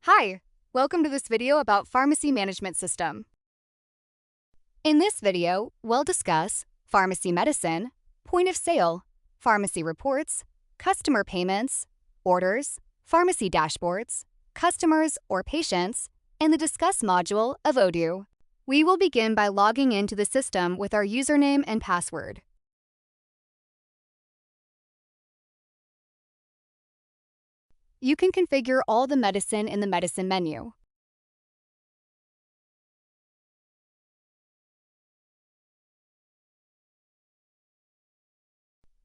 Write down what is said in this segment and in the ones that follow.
Hi, welcome to this video about Pharmacy Management System. In this video, we'll discuss pharmacy medicine, point of sale, pharmacy reports, customer payments, orders, pharmacy dashboards, customers or patients, and the Discuss module of Odoo. We will begin by logging into the system with our username and password. You can configure all the medicine in the medicine menu.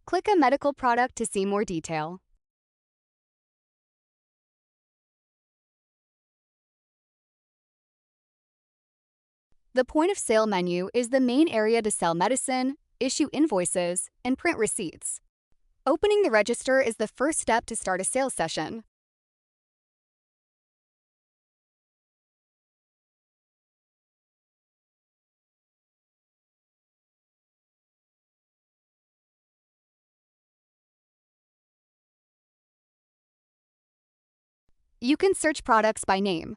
Click a medical product to see more detail. The point of sale menu is the main area to sell medicine, issue invoices, and print receipts. Opening the register is the first step to start a sales session. You can search products by name.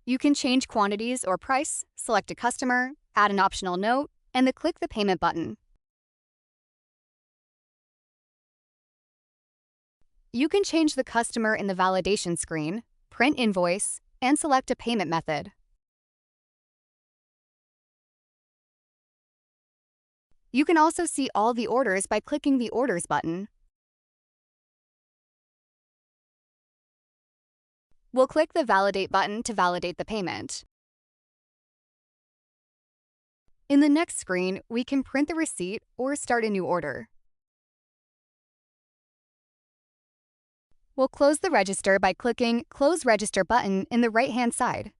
You can change quantities or price, select a customer, add an optional note, and then click the payment button. You can change the customer in the validation screen, print invoice, and select a payment method. You can also see all the orders by clicking the Orders button. We'll click the Validate button to validate the payment. In the next screen, we can print the receipt or start a new order. We'll close the register by clicking Close Register button in the right-hand side.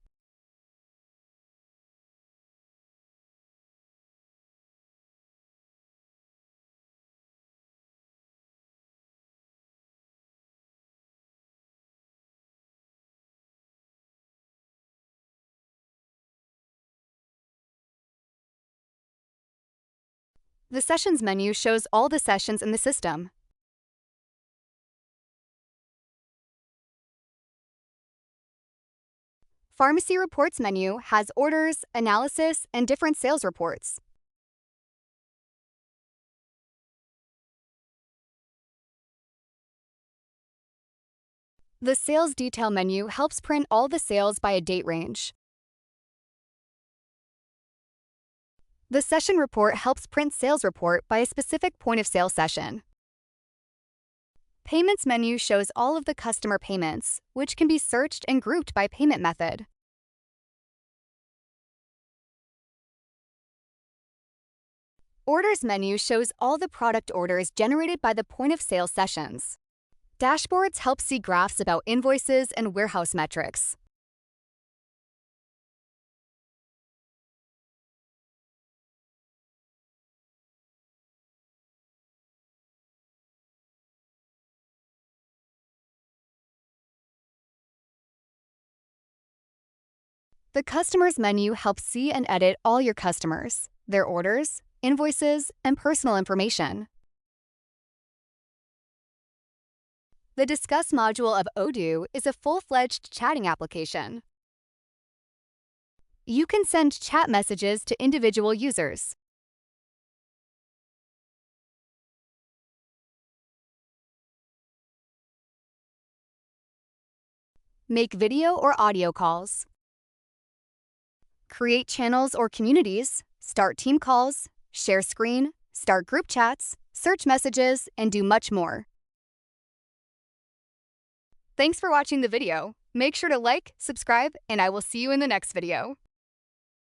The Sessions menu shows all the sessions in the system. Pharmacy Reports menu has orders, analysis, and different sales reports. The Sales Detail menu helps print all the sales by a date range. The Session Report helps print sales report by a specific point of sale session. Payments menu shows all of the customer payments, which can be searched and grouped by payment method. Orders menu shows all the product orders generated by the point of sale sessions. Dashboards help see graphs about invoices and warehouse metrics. The Customers menu helps see and edit all your customers, their orders, invoices, and personal information. The Discuss module of Odoo is a full-fledged chatting application. You can send chat messages to individual users. Make video or audio calls. Create channels or communities, start team calls, share screen, start group chats, search messages, and do much more. Thanks for watching the video. Make sure to like, subscribe, and I will see you in the next video.